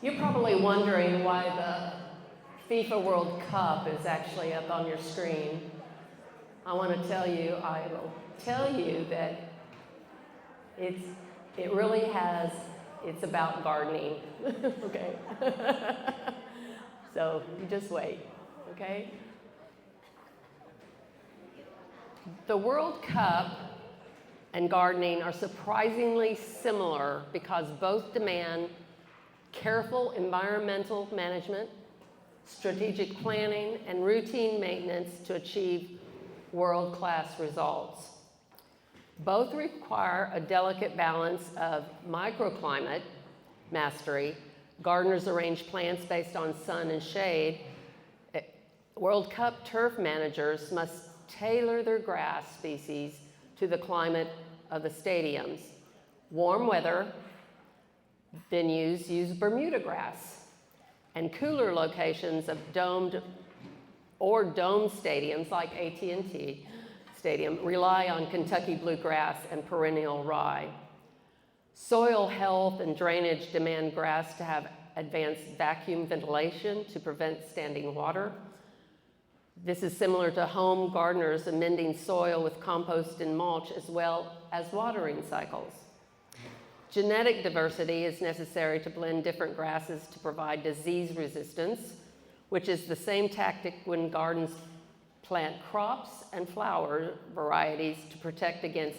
You're probably wondering why the FIFA World Cup is actually up on your screen. I will tell you that it's about gardening, okay? So you just wait, okay? The World Cup and gardening are surprisingly similar because both demand careful environmental management, strategic planning, and routine maintenance to achieve world-class results. Both require a delicate balance of microclimate mastery. Gardeners arrange plants based on sun and shade. World Cup turf managers must tailor their grass species to the climate of the stadiums. Warm weather venues use Bermuda grass, and cooler locations of domed stadiums like AT&T Stadium rely on Kentucky bluegrass and perennial rye. Soil health and drainage demand grass to have advanced vacuum ventilation to prevent standing water. This is similar to home gardeners amending soil with compost and mulch as well as watering cycles. Genetic diversity is necessary to blend different grasses to provide disease resistance, which is the same tactic when gardens plant crops and flower varieties to protect against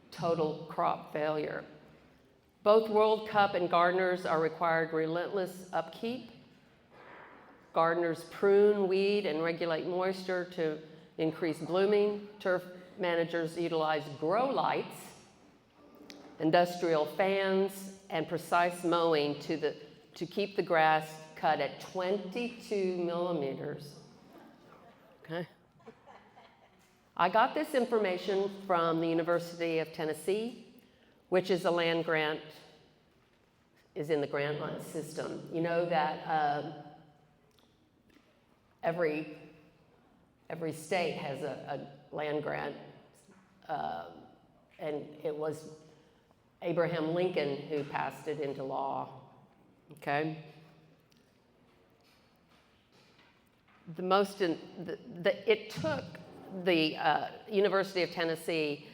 total crop failure. Both World Cup and gardeners are required relentless upkeep. Gardeners prune, weed, and regulate moisture to increase blooming. Turf managers utilize grow lights, industrial fans, and precise mowing to keep the grass cut at 22 millimeters. Okay. I got this information from the University of Tennessee, which is a land grant, is in the grant line system. You know that every state has a land grant, and it was Abraham Lincoln who passed it into law, okay? It took the University of Tennessee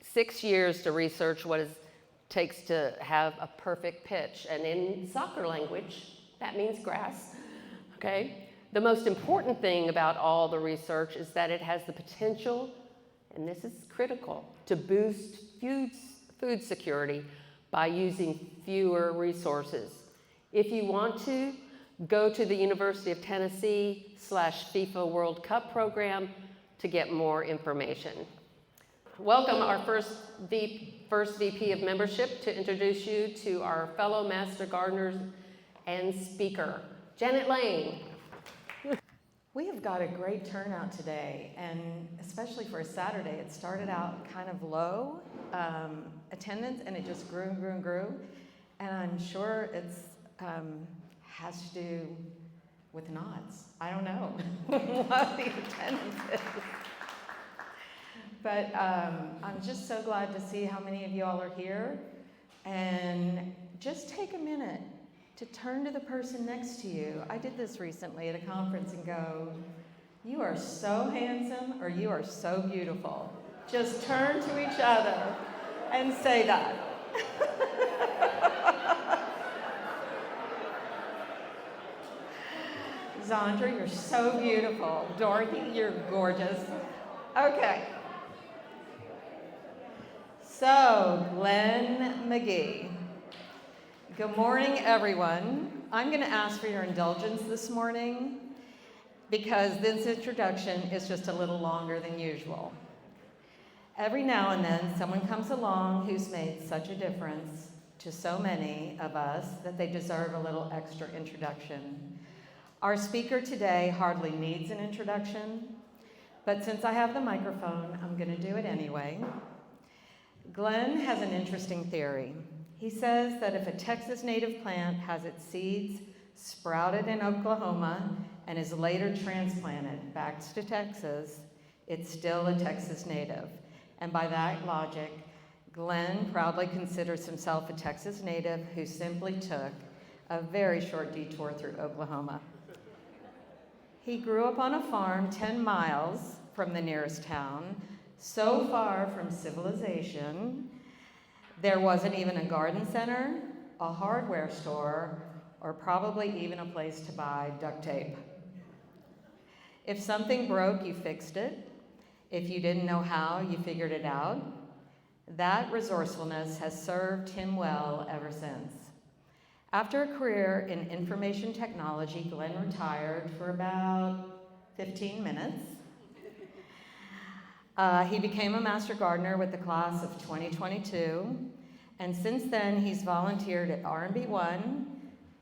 6 years to research what it takes to have a perfect pitch. And in soccer language, that means grass, okay? The most important thing about all the research is that it has the potential, and this is critical, to boost food security by using fewer resources. If you want to, go to the University of Tennessee /FIFA World Cup program to get more information. Welcome our first VP of membership to introduce you to our fellow Master Gardeners and speaker, Janet Lane. We have got a great turnout today, and especially for a Saturday. It started out kind of low attendance, and it just grew and grew and grew. And I'm sure it's has to do with knots. I don't know what the attendance is. But I'm just so glad to see how many of you all are here. And just take a minute to turn to the person next to you. I did this recently at a conference and go, "You are so handsome," or "You are so beautiful." Just turn to each other and say that. Zandra, you're so beautiful. Dorothy, you're gorgeous. Okay. So, Glen McGee. Good morning, everyone. I'm going to ask for your indulgence this morning because this introduction is just a little longer than usual. Every now and then, someone comes along who's made such a difference to so many of us that they deserve a little extra introduction. Our speaker today hardly needs an introduction, but since I have the microphone, I'm going to do it anyway. Glen has an interesting theory. He says that if a Texas native plant has its seeds sprouted in Oklahoma and is later transplanted back to Texas, it's still a Texas native. And by that logic, Glen proudly considers himself a Texas native who simply took a very short detour through Oklahoma. He grew up on a farm 10 miles from the nearest town, so far from civilization, there wasn't even a garden center, a hardware store, or probably even a place to buy duct tape. If something broke, you fixed it. If you didn't know how, you figured it out. That resourcefulness has served him well ever since. After a career in information technology, Glen retired for about 15 minutes. He became a master gardener with the class of 2022, and since then he's volunteered at R&B 1,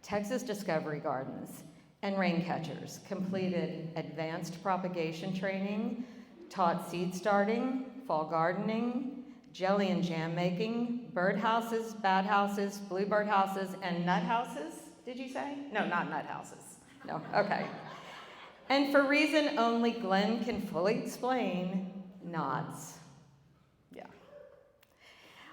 Texas Discovery Gardens, and Raincatchers, completed advanced propagation training, taught seed starting, fall gardening, jelly and jam making, bird houses, bat houses, bluebird houses, and nut houses, did you say? No, not nut houses. No, okay. And for reason only Glen can fully explain, knots. Yeah.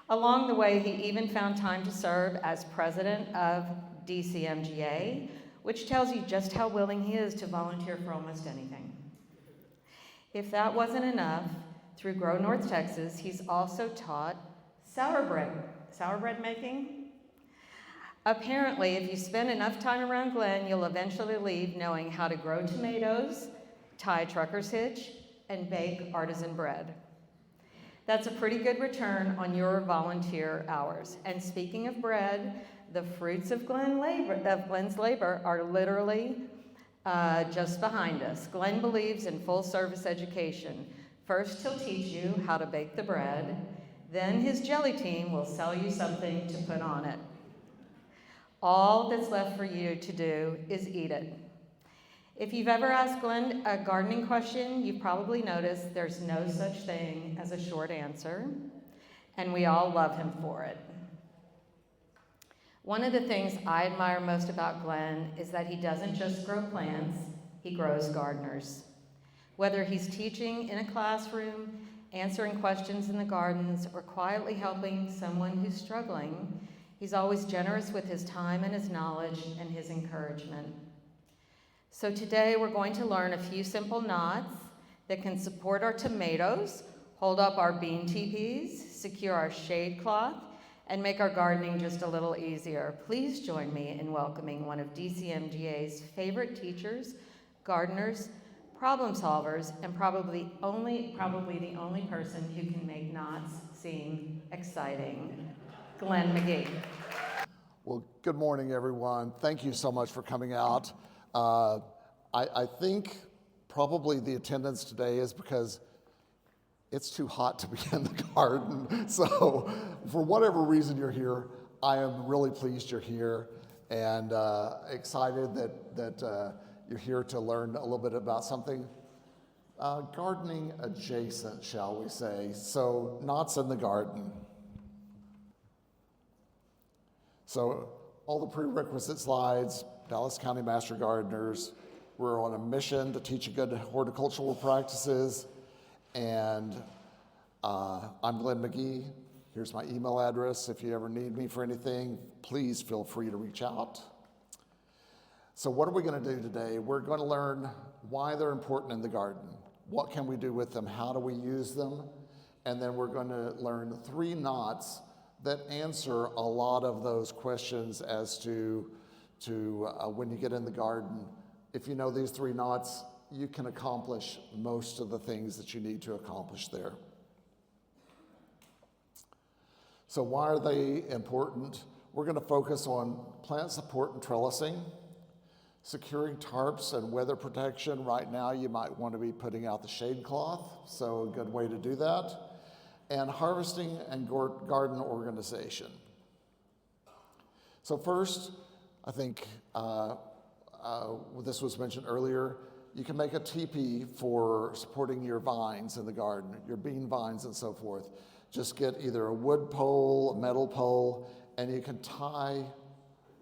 Along the way, he even found time to serve as president of DCMGA, which tells you just how willing he is to volunteer for almost anything. If that wasn't enough, through Grow North Texas, he's also taught sourdough making. Apparently, if you spend enough time around Glen, you'll eventually leave knowing how to grow tomatoes, tie a trucker's hitch, and bake artisan bread. That's a pretty good return on your volunteer hours. And speaking of bread, the fruits of Glen's labor are literally just behind us. Glen believes in full service education. First, he'll teach you how to bake the bread. Then his jelly team will sell you something to put on it. All that's left for you to do is eat it. If you've ever asked Glen a gardening question, you've probably noticed there's no such thing as a short answer, and we all love him for it. One of the things I admire most about Glen is that he doesn't just grow plants, he grows gardeners. Whether he's teaching in a classroom, answering questions in the gardens, or quietly helping someone who's struggling, he's always generous with his time and his knowledge and his encouragement. So today we're going to learn a few simple knots that can support our tomatoes, hold up our bean teepees, secure our shade cloth, and make our gardening just a little easier. Please join me in welcoming one of DCMGA's favorite teachers, gardeners, problem solvers, and probably the only person who can make knots seem exciting, Glen McGee. Well, good morning, everyone. Thank you so much for coming out. I think probably the attendance today is because it's too hot to be in the garden. So for whatever reason you're here, I am really pleased you're here and excited that you're here to learn a little bit about something gardening adjacent, shall we say. So knots in the garden. So all the prerequisite slides, Dallas County Master Gardeners, we're on a mission to teach good horticultural practices. And I'm Glen McGee. Here's my email address. If you ever need me for anything, please feel free to reach out. So what are we going to do today? We're going to learn why they're important in the garden. What can we do with them? How do we use them? And then we're going to learn 3 knots that answer a lot of those questions as to when you get in the garden. If you know these 3 knots, you can accomplish most of the things that you need to accomplish there. So why are they important? We're going to focus on plant support and trellising, securing tarps and weather protection. Right now you might want to be putting out the shade cloth, so a good way to do that. And harvesting and garden organization. So first, I think this was mentioned earlier, you can make a teepee for supporting your vines in the garden, your bean vines and so forth. Just get either a wood pole, a metal pole, and you can tie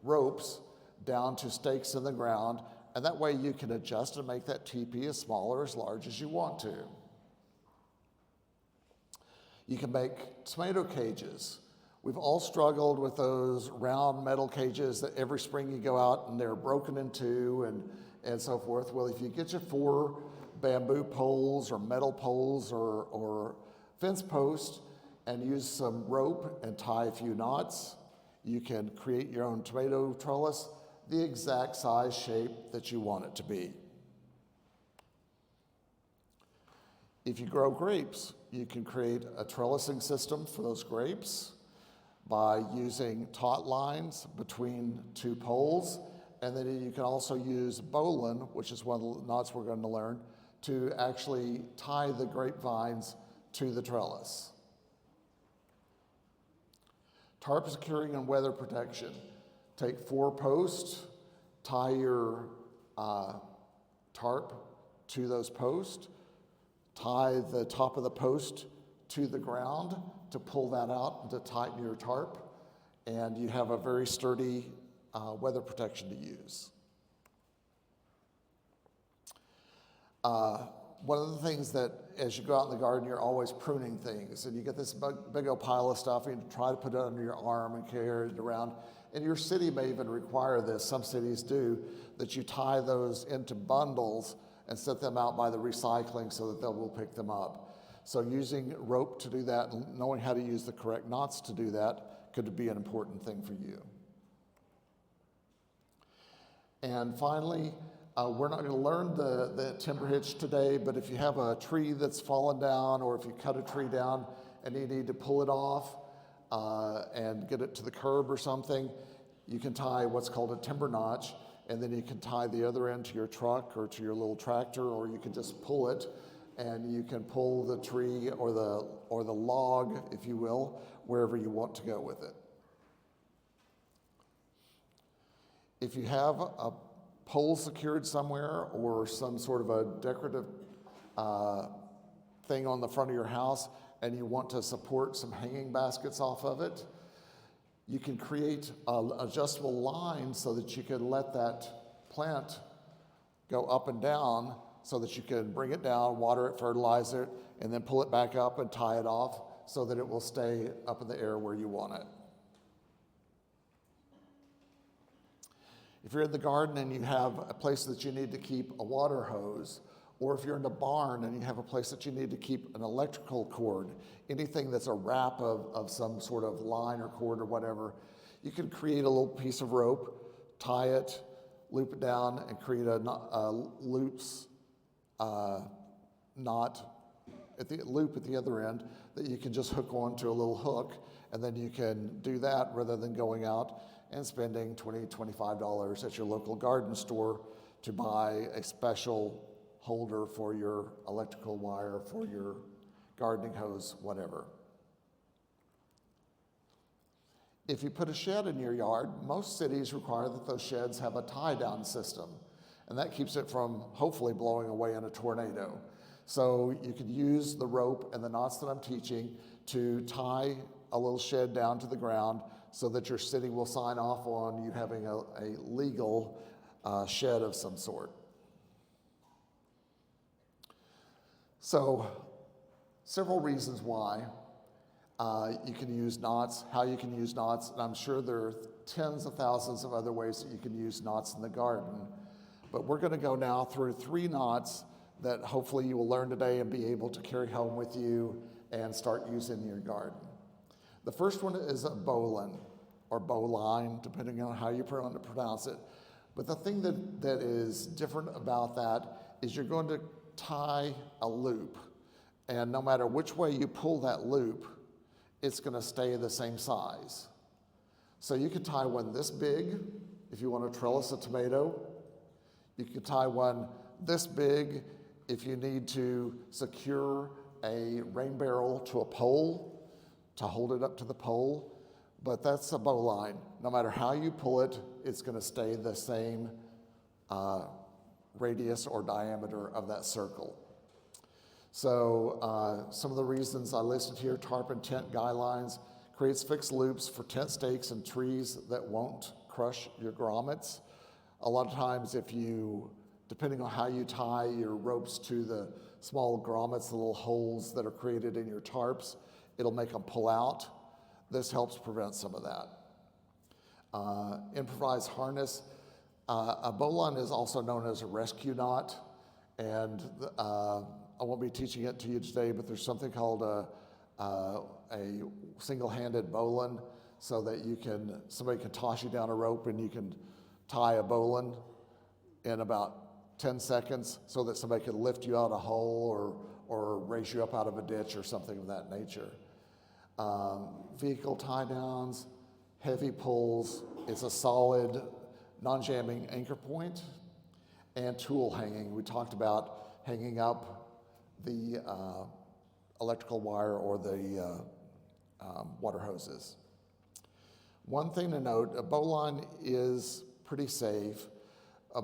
ropes down to stakes in the ground, and that way you can adjust and make that teepee as small or as large as you want to. You can make tomato cages We've all struggled with those round metal cages that every spring you go out and they're broken in two and so forth. Well, if you get your 4 bamboo poles or metal poles or fence posts and use some rope and tie a few knots, you can create your own tomato trellis, the exact size shape that you want it to be. If you grow grapes, you can create a trellising system for those grapes by using taut lines between 2 poles, and then you can also use bowline, which is one of the knots we're going to learn, to actually tie the grapevines to the trellis. Tarp securing and weather protection. Take 4 posts, tie your tarp to those posts, tie the top of the post to the ground to pull that out and to tighten your tarp, and you have a very sturdy weather protection to use. One of the things that as you go out in the garden, you're always pruning things, and you get this big old pile of stuff, and you try to put it under your arm and carry it around. And your city may even require this, some cities do, that you tie those into bundles and set them out by the recycling so that they will pick them up. So using rope to do that and knowing how to use the correct knots to do that could be an important thing for you. And finally, we're not going to learn the timber hitch today, but if you have a tree that's fallen down, or if you cut a tree down and you need to pull it off and get it to the curb or something, you can tie what's called a timber notch, and then you can tie the other end to your truck or to your little tractor, or you can just pull it, and you can pull the tree or the log, if you will, wherever you want to go with it. If you have a pole secured somewhere or some sort of a decorative thing on the front of your house and you want to support some hanging baskets off of it, you can create an adjustable line so that you can let that plant go up and down so that you can bring it down, water it, fertilize it, and then pull it back up and tie it off so that it will stay up in the air where you want it. If you're in the garden and you have a place that you need to keep a water hose, or if you're in the barn and you have a place that you need to keep an electrical cord, anything that's a wrap of some sort of line or cord or whatever, you can create a little piece of rope, tie it, loop it down, and create a loops knot at the loop at the other end that you can just hook onto a little hook, and then you can do that rather than going out and spending $20, $25 at your local garden store to buy a special holder for your electrical wire, for your gardening hose, whatever. If you put a shed in your yard, most cities require that those sheds have a tie-down system, and that keeps it from hopefully blowing away in a tornado. So you could use the rope and the knots that I'm teaching to tie a little shed down to the ground so that your city will sign off on you having a legal shed of some sort. So, several reasons why you can use knots, how you can use knots, and I'm sure there are tens of thousands of other ways that you can use knots in the garden. But we're going to go now through 3 knots that hopefully you will learn today and be able to carry home with you and start using in your garden. The first one is a bowline, or bowline, depending on how you pronounce it. But the thing that is different about that is you're going to tie a loop, and no matter which way you pull that loop, it's going to stay the same size. So you could tie one this big if you want to trellis a tomato. You could tie one this big if you need to secure a rain barrel to a pole, to hold it up to the pole. But that's a bowline. No matter how you pull it, it's going to stay the same radius or diameter of that circle. So some of the reasons I listed here: tarp and tent guidelines, creates fixed loops for tent stakes and trees that won't crush your grommets. A lot of times if you, depending on how you tie your ropes to the small grommets, the little holes that are created in your tarps, it'll make them pull out. This helps prevent some of that. Improvised harness. A bowline is also known as a rescue knot, and I won't be teaching it to you today, but there's something called a single-handed bowline, so that somebody can toss you down a rope and you can tie a bowline in about 10 seconds so that somebody can lift you out a hole or raise you up out of a ditch or something of that nature. Vehicle tie downs, heavy pulls. It's a solid, non-jamming anchor point, and tool hanging. We talked about hanging up the electrical wire or the water hoses. One thing to note, a bowline is pretty safe,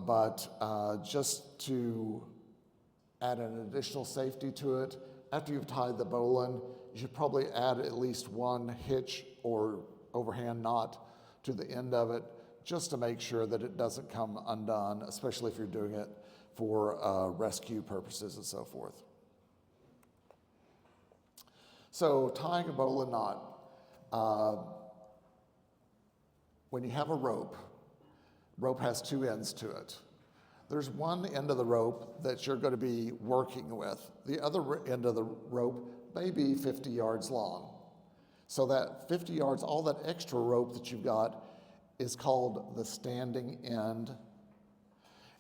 but just to add an additional safety to it, after you've tied the bowline, you should probably add at least one hitch or overhand knot to the end of it, just to make sure that it doesn't come undone, especially if you're doing it for rescue purposes and so forth. So tying a bowline knot, when you have a rope has two ends to it. There's one end of the rope that you're going to be working with. The other end of the rope may be 50 yards long. So that 50 yards, all that extra rope that you've got is called the standing end.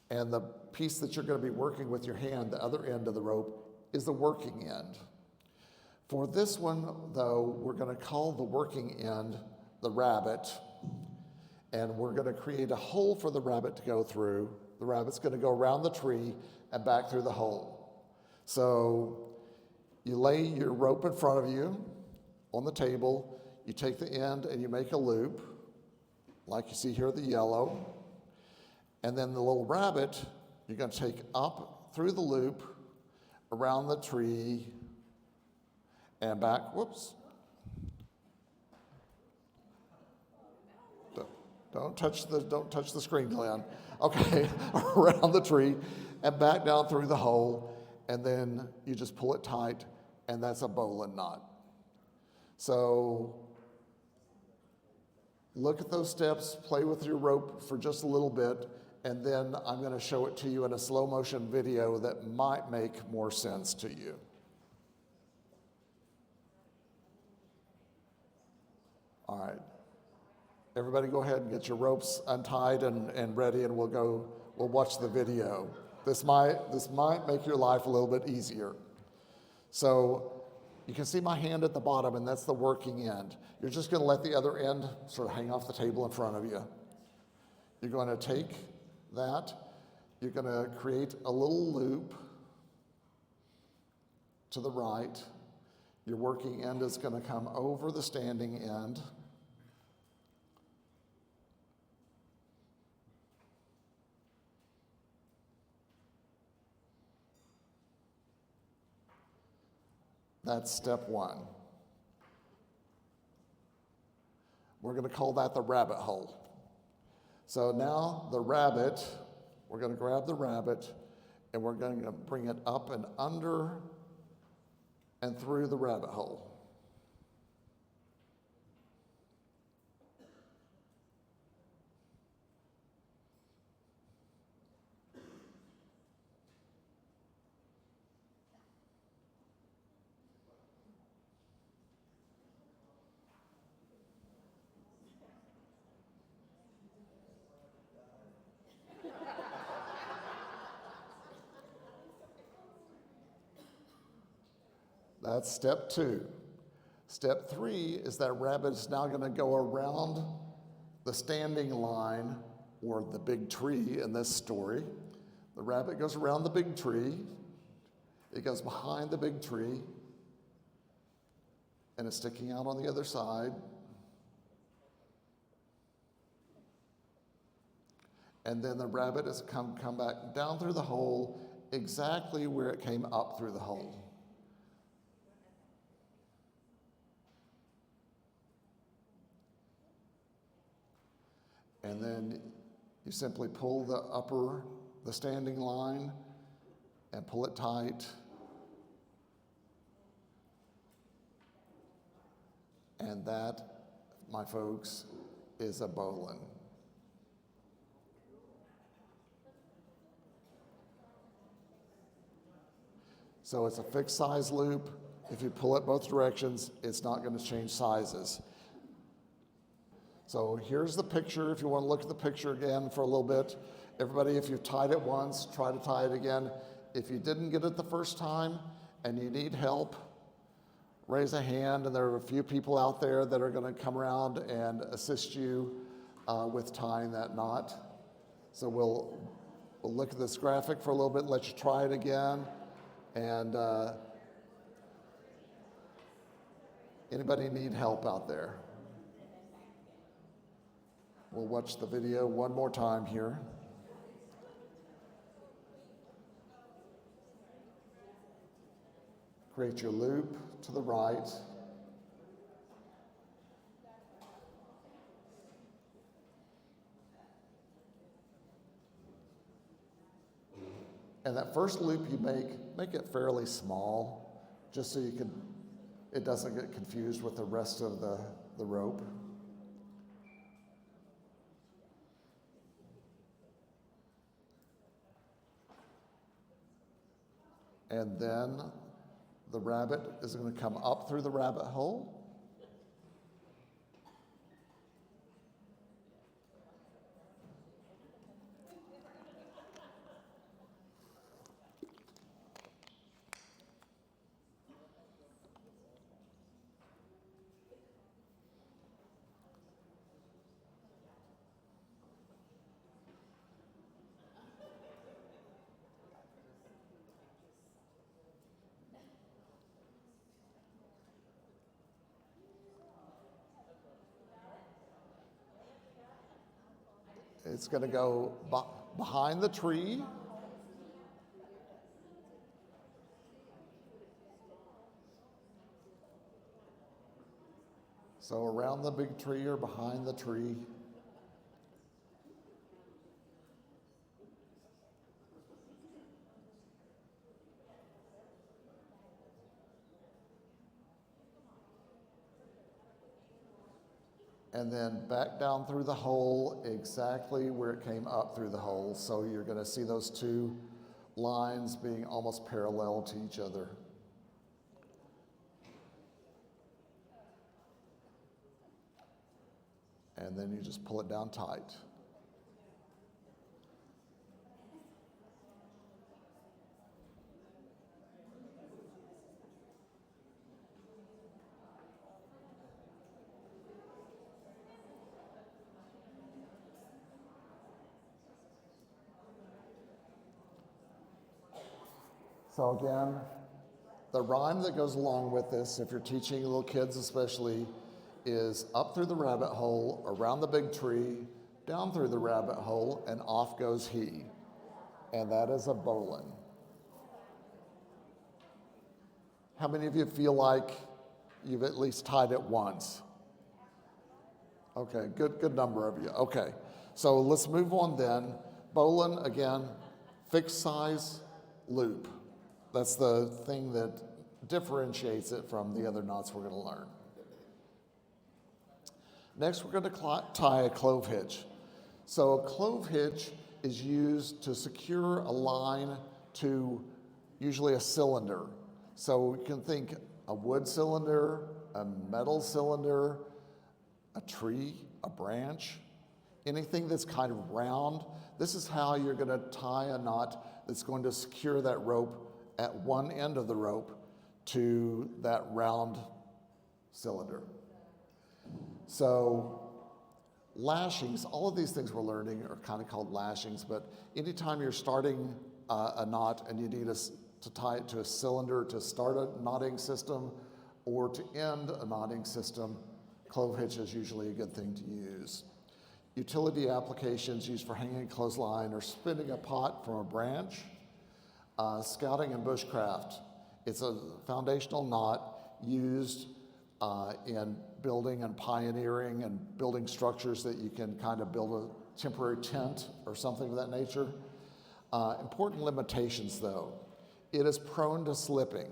And the piece that you're going to be working with your hand, the other end of the rope, is the working end. For this one, though, we're going to call the working end the rabbit, and we're going to create a hole for the rabbit to go through. The rabbit's going to go around the tree and back through the hole. So you lay your rope in front of you on the table, you take the end and you make a loop, like you see here, the yellow, and then the little rabbit, you're going to take up through the loop, around the tree, and back, whoops. Don't touch the screen, Glen. Okay, around the tree and back down through the hole, and then you just pull it tight, and that's a bowline knot. So look at those steps, play with your rope for just a little bit, and then I'm going to show it to you in a slow motion video that might make more sense to you. All right. Everybody go ahead and get your ropes untied and ready, and we'll watch the video. This might make your life a little bit easier. So you can see my hand at the bottom, and that's the working end. You're just going to let the other end sort of hang off the table in front of you. You're going to take that, you're going to create a little loop to the right. Your working end is going to come over the standing end. That's step one. We're going to call that the rabbit hole. So now the rabbit, we're going to grab the rabbit and we're going to bring it up and under and through the rabbit hole. That's step two. Step three is that rabbit is now going to go around the standing line, or the big tree in this story. The rabbit goes around the big tree. It goes behind the big tree, and it's sticking out on the other side. And then the rabbit has come back down through the hole exactly where it came up through the hole. And then you simply pull the standing line and pull it tight. And that my folks, is a bowline. So it's a fixed size loop. If you pull it both directions, it's not going to change sizes. So here's the picture. If you want to look at the picture again for a little bit. Everybody, if you've tied it once, try to tie it again. If you didn't get it the first time and you need help, raise a hand, and there are a few people out there that are going to come around and assist you with tying that knot. So we'll look at this graphic for a little bit, let you try it again. And anybody need help out there? We'll watch the video one more time here. Create your loop to the right. And that first loop you make it fairly small, just so it doesn't get confused with the rest of the rope. And then the rabbit is going to come up through the rabbit hole. It's going to go behind the tree. So around the big tree or behind the tree. And then back down through the hole exactly where it came up through the hole. So you're going to see those two lines being almost parallel to each other. And then you just pull it down tight. So again, the rhyme that goes along with this, if you're teaching little kids especially, is up through the rabbit hole, around the big tree, down through the rabbit hole, and off goes he. And that is a bowline. How many of you feel like you've at least tied it once? Okay, good number of you. Okay, so let's move on then. Bowline, again, fixed size loop. That's the thing that differentiates it from the other knots we're going to learn. Next, we're going to tie a clove hitch. So a clove hitch is used to secure a line to usually a cylinder. So you can think a wood cylinder, a metal cylinder, a tree, a branch, anything that's kind of round. This is how you're going to tie a knot that's going to secure that rope at one end of the rope to that round cylinder. So lashings, all of these things we're learning are kind of called lashings, but anytime you're starting a knot and you need to tie it to a cylinder to start a knotting system or to end a knotting system, clove hitch is usually a good thing to use. Utility applications used for hanging clothesline or spinning a pot from a branch. Scouting and bushcraft. It's a foundational knot used in building and pioneering and building structures that you can kind of build a temporary tent or something of that nature. Important limitations though. It is prone to slipping.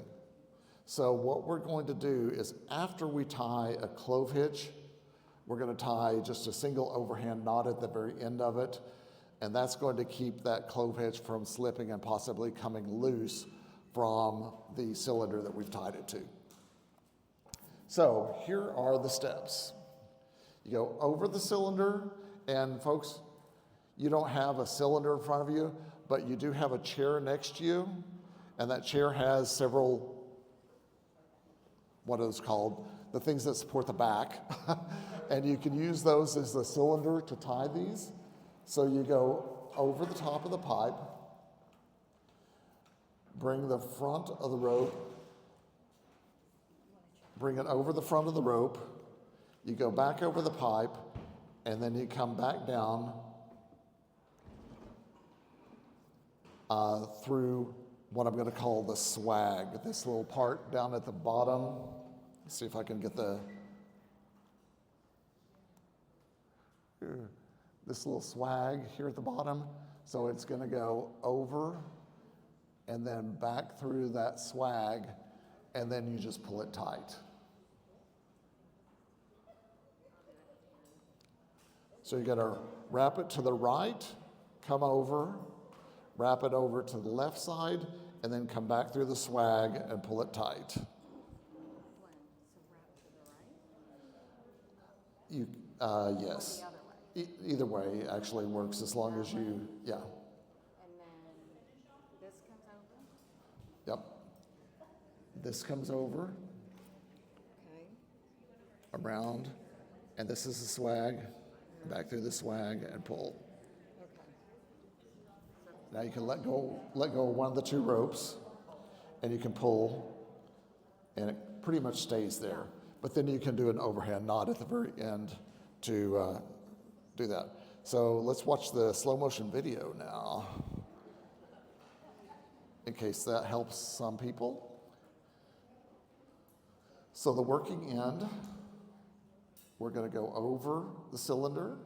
So what we're going to do is after we tie a clove hitch, we're going to tie just a single overhand knot at the very end of it, and that's going to keep that clove hitch from slipping and possibly coming loose from the cylinder that we've tied it to. So here are the steps. You go over the cylinder, and folks, you don't have a cylinder in front of you, but you do have a chair next to you, and that chair has several, what is called, the things that support the back. And you can use those as the cylinder to tie these. So you go over the top of the pipe, bring the front of the rope, bring it over the front of the rope, you go back over the pipe, and then you come back down through what I'm going to call the swag, this little part down at the bottom. Let's see if I can get this little swag here at the bottom. So it's going to go over and then back through that swag, and then you just pull it tight. So you got to wrap it to the right, come over, wrap it over to the left side, and then come back through the swag and pull it tight. You, yes. Either way actually works as long as you, yeah. And then this comes over? Yep. This comes over, Okay. around, and this is the swag, back through the swag and pull. Okay. Now you can let go of one of the two ropes, and you can pull, and it pretty much stays there. But then you can do an overhand knot at the very end to do that. So let's watch the slow motion video now, in case that helps some people. So the working end, we're going to go over the cylinder,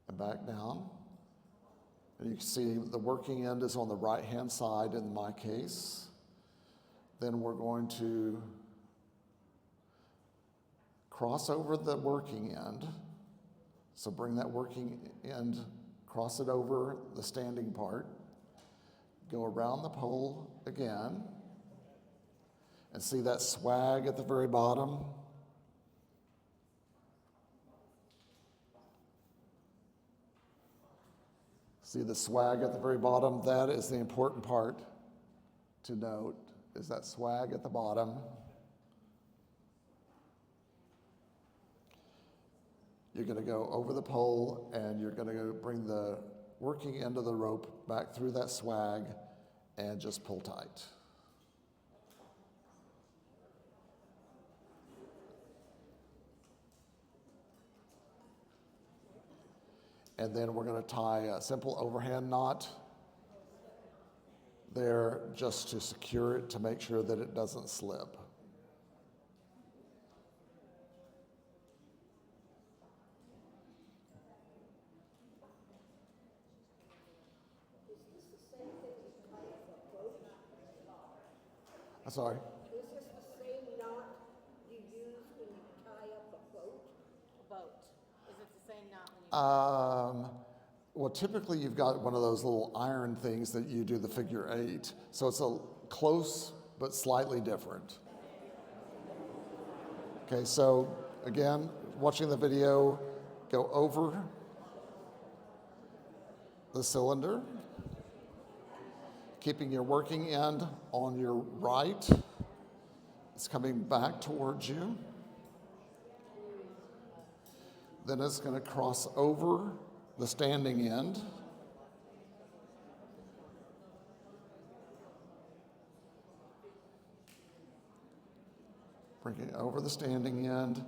and back down. And you can see the working end is on the right-hand side in my case. Then we're going to cross over the working end. So bring that working end, cross it over the standing part, go around the pole again, and see that swag at the very bottom? See the swag at the very bottom? That is the important part to note, is that swag at the bottom. You're going to go over the pole, and you're going to go bring the working end of the rope back through that swag and just pull tight. And then we're going to tie a simple overhand knot there just to secure it, to make sure that it doesn't slip. I'm sorry? Is this the same knot you use when you tie up a boat? A boat. Is it the same knot when you? Well, typically you've got one of those little iron things that you do the figure eight. So it's a close but slightly different. Okay, so again, watching the video, go over the cylinder, keeping your working end on your right. It's coming back towards you. Then it's going to cross over the standing end. Bring it over the standing end,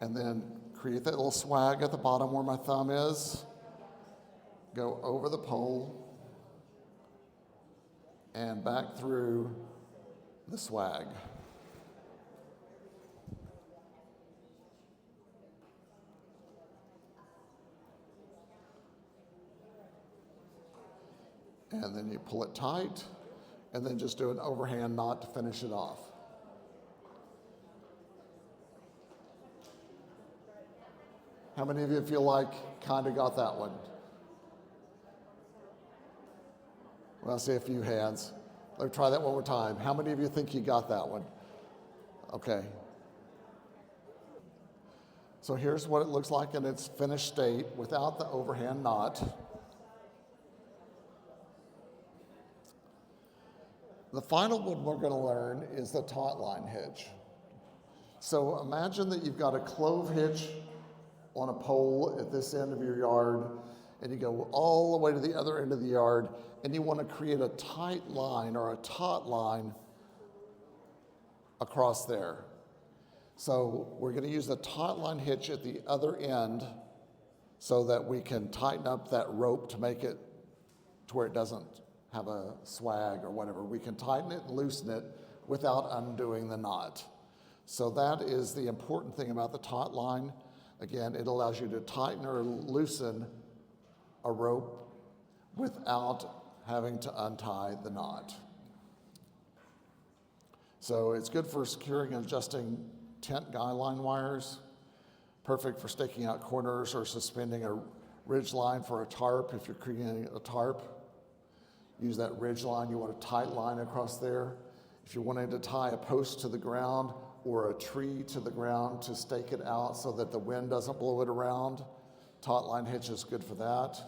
and then create that little swag at the bottom where my thumb is. Go over the pole and back through the swag. And then you pull it tight, and then just do an overhand knot to finish it off. How many of you feel like kind of got that one? Well, I see a few hands. Let me try that one more time. How many of you think you got that one? Okay. So here's what it looks like in its finished state without the overhand knot. The final one we're going to learn is the taut line hitch. So imagine that you've got a clove hitch on a pole at this end of your yard, and you go all the way to the other end of the yard, and you want to create a tight line or a taut line across there. So we're going to use the taut line hitch at the other end so that we can tighten up that rope to make it to where it doesn't have a swag or whatever. We can tighten it and loosen it without undoing the knot. So that is the important thing about the taut line. Again, it allows you to tighten or loosen a rope without having to untie the knot. So it's good for securing and adjusting tent guy line wires, perfect for staking out corners or suspending a ridge line for a tarp. If you're creating a tarp, use that ridge line. You want a tight line across there. If you're wanting to tie a post to the ground or a tree to the ground to stake it out so that the wind doesn't blow it around, taut line hitch is good for that.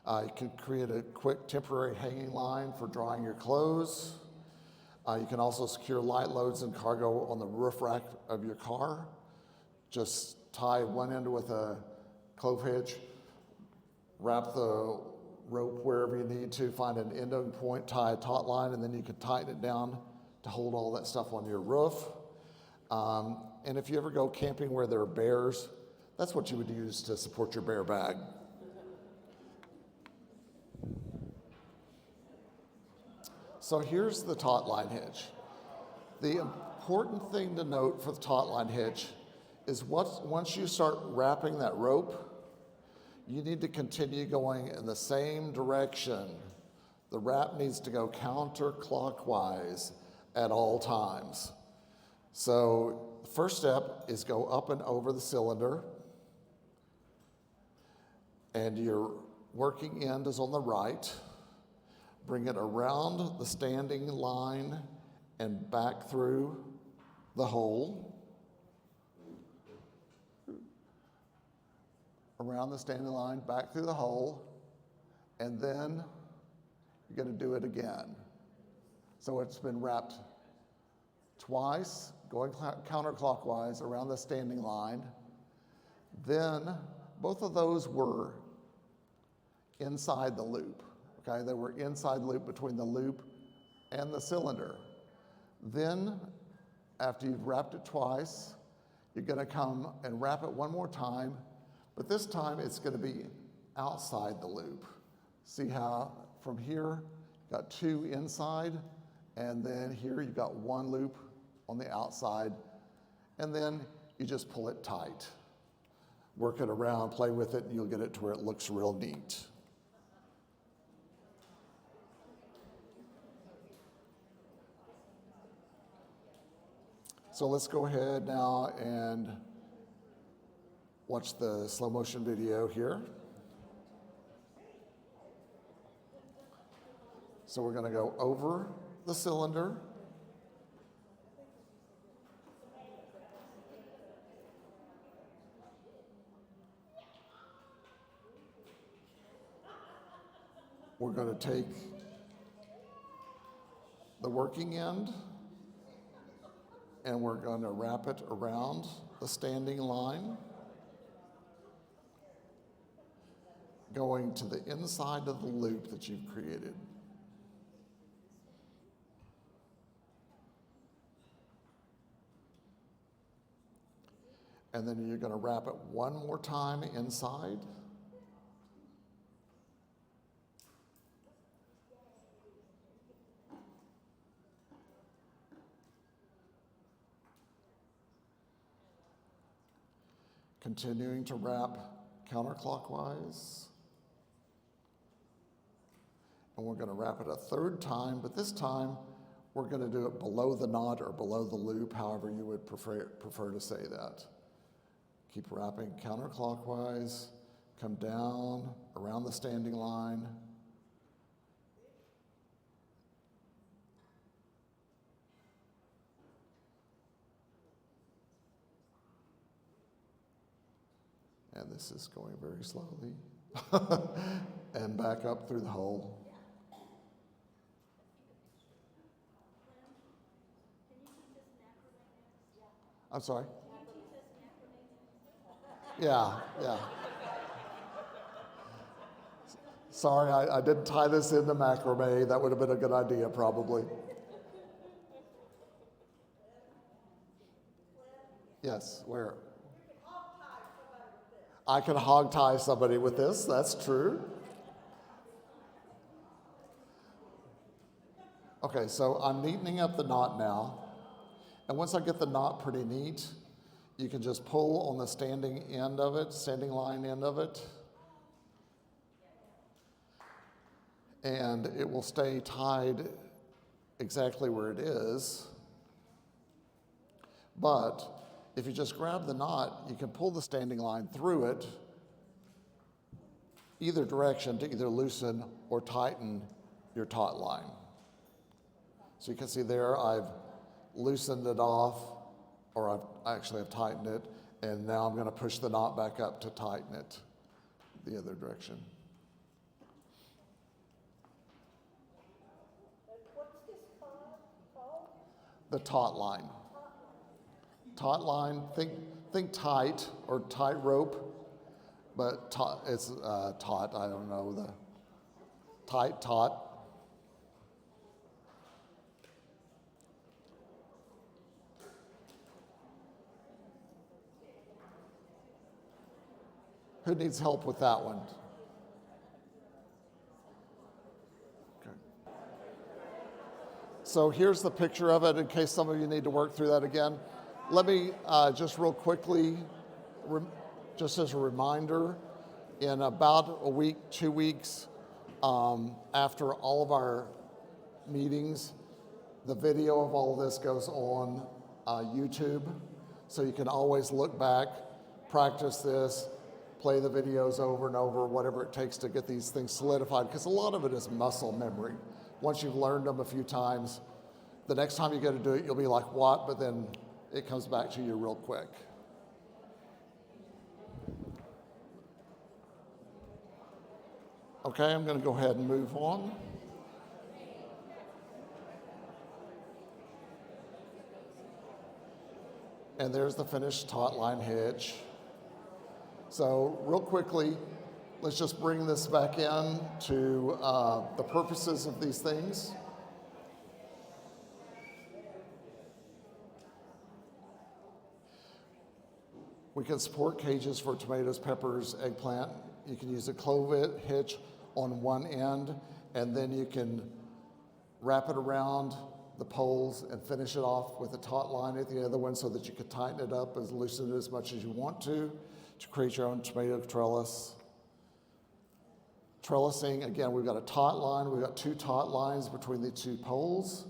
You can create a quick temporary hanging line for drying your clothes. You can also secure light loads and cargo on the roof rack of your car. Just tie one end with a clove hitch, wrap the rope wherever you need to, find an ending point, tie a taut line, and then you can tighten it down to hold all that stuff on your roof. And if you ever go camping where there are bears, that's what you would use to support your bear bag. So here's the taut line hitch. The important thing to note for the taut line hitch is once you start wrapping that rope, you need to continue going in the same direction. The wrap needs to go counterclockwise at all times. So the first step is go up and over the cylinder, and your working end is on the right. Bring it around the standing line and back through the hole. Around the standing line, back through the hole, and then you're going to do it again. So it's been wrapped twice, going counterclockwise around the standing line. Then both of those were inside the loop. Okay, they were inside the loop between the loop and the cylinder. Then, after you've wrapped it twice, you're going to come and wrap it one more time, but this time it's going to be outside the loop. See how from here, you've got two inside, and then here you've got one loop on the outside, and then you just pull it tight. Work it around, play with it, and you'll get it to where it looks real neat. So let's go ahead now and watch the slow motion video here. So we're going to go over the cylinder. We're going to take the working end and we're going to wrap it around the standing line, going to the inside of the loop that you've created. And then you're going to wrap it one more time inside. Continuing to wrap counterclockwise. And we're going to wrap it a third time, but this time we're going to do it below the knot or below the loop, however you would prefer to say that. Keep wrapping counterclockwise, come down around the standing line. And this is going very slowly. And back up through the hole. I'm sorry? Yeah. Sorry, I didn't tie this into macrame. That would have been a good idea, probably. Yes, where? I can hog tie somebody with this, that's true. Okay, so I'm neatening up the knot now. And once I get the knot pretty neat, you can just pull on the standing end of it, standing line end of it. And it will stay tied exactly where it is. But if you just grab the knot, you can pull the standing line through it either direction to either loosen or tighten your taut line. So you can see there I've loosened it off, or I've tightened it, and now I'm going to push the knot back up to tighten it the other direction. What's this called? The taut line. Taut line, think tight or tight rope, but it's taut, I don't know, the tight, taut. Who needs help with that one? Okay. So here's the picture of it in case some of you need to work through that again. Let me just real quickly, just as a reminder, in about a week, 2 weeks, after all of our meetings, the video of all of this goes on YouTube. So you can always look back, practice this, play the videos over and over, whatever it takes to get these things solidified, because a lot of it is muscle memory. Once you've learned them a few times, the next time you go to do it, you'll be like, what? But then it comes back to you real quick. Okay, I'm going to go ahead and move on. And there's the finished taut line hitch. So real quickly, let's just bring this back in to the purposes of these things. We can support cages for tomatoes, peppers, eggplant. You can use a clove hitch on one end, and then you can wrap it around the poles and finish it off with a taut line at the other one so that you can tighten it up and loosen it as much as you want to create your own tomato trellis. Trellising, again, we've got a taut line. We've got 2 taut lines between the 2 poles.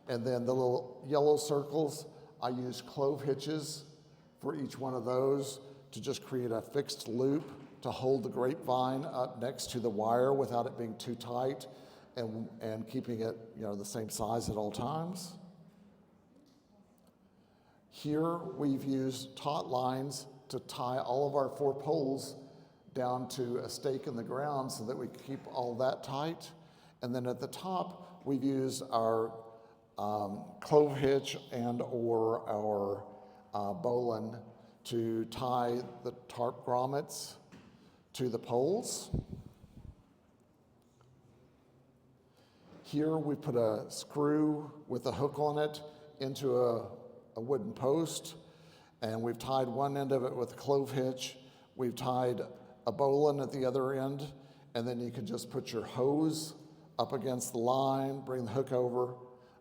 And then the little yellow circles, I use clove hitches for each one of those to just create a fixed loop to hold the grapevine up next to the wire without it being too tight and keeping it, the same size at all times. Here we've used taut lines to tie all of our 4 poles down to a stake in the ground so that we keep all that tight. And then at the top, we've used our clove hitch and or our bowline to tie the tarp grommets to the poles. Here we put a screw with a hook on it into a wooden post, and we've tied one end of it with a clove hitch. We've tied a bowline at the other end, and then you can just put your hose up against the line, bring the hook over,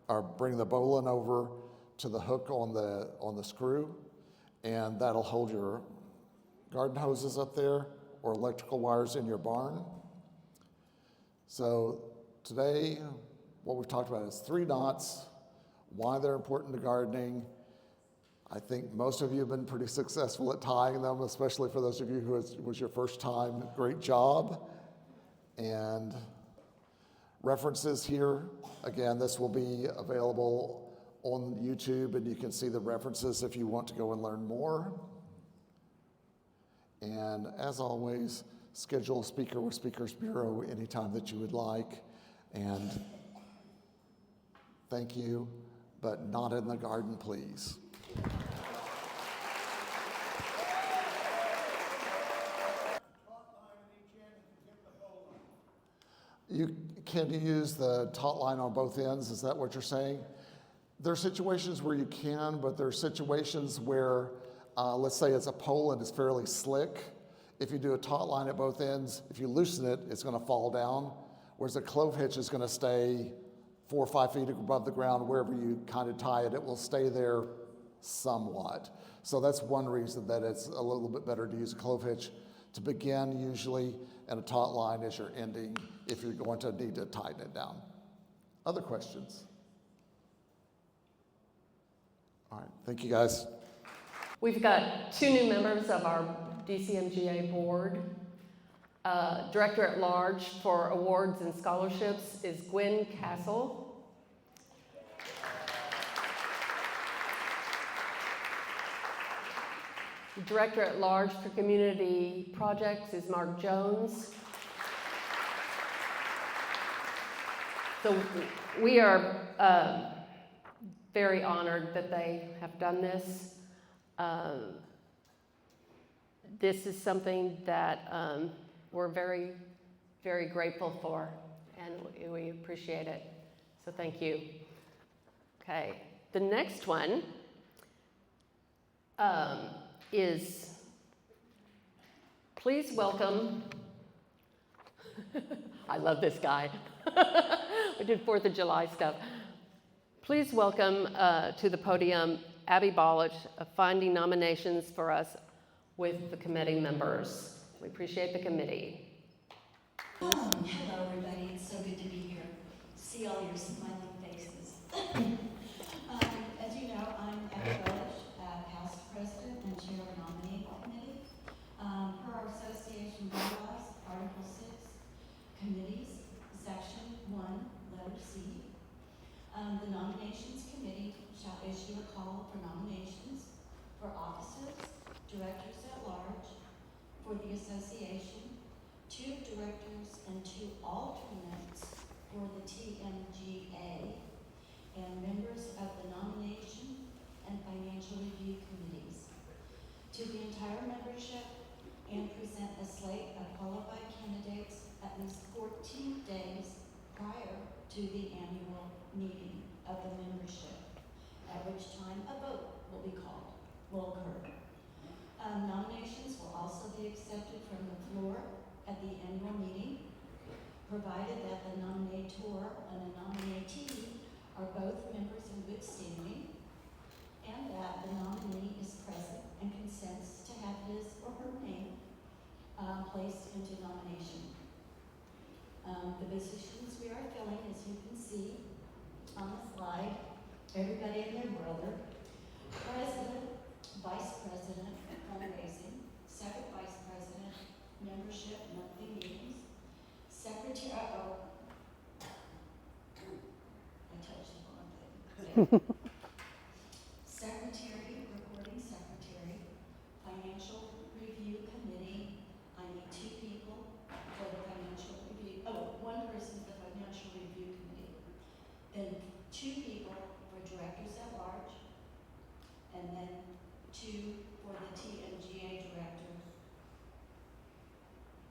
or bring the bowline over to the hook on the screw, and that'll hold your garden hoses up there or electrical wires in your barn. So today, what we've talked about is 3 knots, why they're important to gardening. I think most of you have been pretty successful at tying them, especially for those of you who it was your first time. Great job. And references here, again, this will be available on YouTube, and you can see the references if you want to go and learn more. And as always, schedule a speaker with Speakers Bureau anytime that you would like. And thank you, but not in the garden, please. You can use the taut line on both ends, is that what you're saying? There are situations where you can, but there are situations where, let's say it's a pole and it's fairly slick. If you do a taut line at both ends, if you loosen it, it's going to fall down, whereas a clove hitch is going to stay 4 or 5 feet above the ground. Wherever you kind of tie it, it will stay there somewhat. So that's one reason that it's a little bit better to use a clove hitch to begin usually, and a taut line is your ending if you're going to need to tighten it down. Other questions? All right, thank you guys. We've got 2 new members of our DCMGA board. Director at large for awards and scholarships is Glen Castle. Director at large for community projects is Mark Jones. So we are very honored that they have done this. This is something that we're very, very grateful for, and we appreciate it. So thank you. Okay, the next one is, please welcome, I love this guy. We did 4th of July stuff. Please welcome to the podium Abby Ballich, finding nominations for us with the committee members. We appreciate the committee. Hello everybody, it's so good to be here. See all your smiling faces. As you know, I'm Abby Ballich, past president and chair of the nominating committee. Per our association bylaws, Article 6, committees, Section 1, letter C. The nominations committee shall issue a call for nominations for officers, directors at large for the association, 2 directors and 2 alternates for the TMGA, and members of the nomination and financial review committees. To the entire membership, and present a slate of qualified candidates at least 14 days prior to the annual meeting of the membership, at which time a vote will occur. Nominations will also be accepted from the floor at the annual meeting, provided that the nominator and the nominatee are both members in good standing, and that the nominee is present and consents to have his or her name placed into nomination. The positions we are filling, as you can see on the slide, everybody and their brother: president, vice president, fundraising, second vice president, membership, monthly meetings, secretary, I touched the wrong thing. Secretary, recording secretary, financial review committee. I need 2 people for the financial review. Oh, 1 person for the financial review committee. Then 2 people for directors at large, and then 2 for the TMGA director.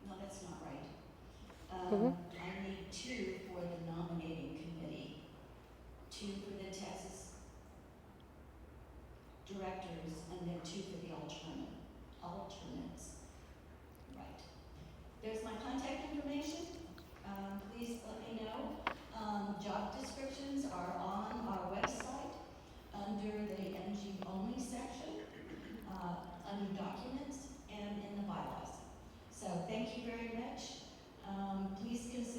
No, that's not right. I need 2 for the nominating committee, 2 for the Texas directors, and then 2 for the alternates. Right. There's my contact information. Please let me know. Job descriptions are on our website under the MG only section, under documents, and in the bylaws. So thank you very much. Please consider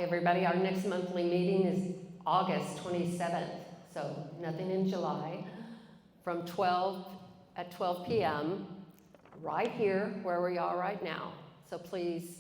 Hi, everybody. Our next monthly meeting is August 27th, so nothing in July, from 12 p.m. right here where we are right now. So please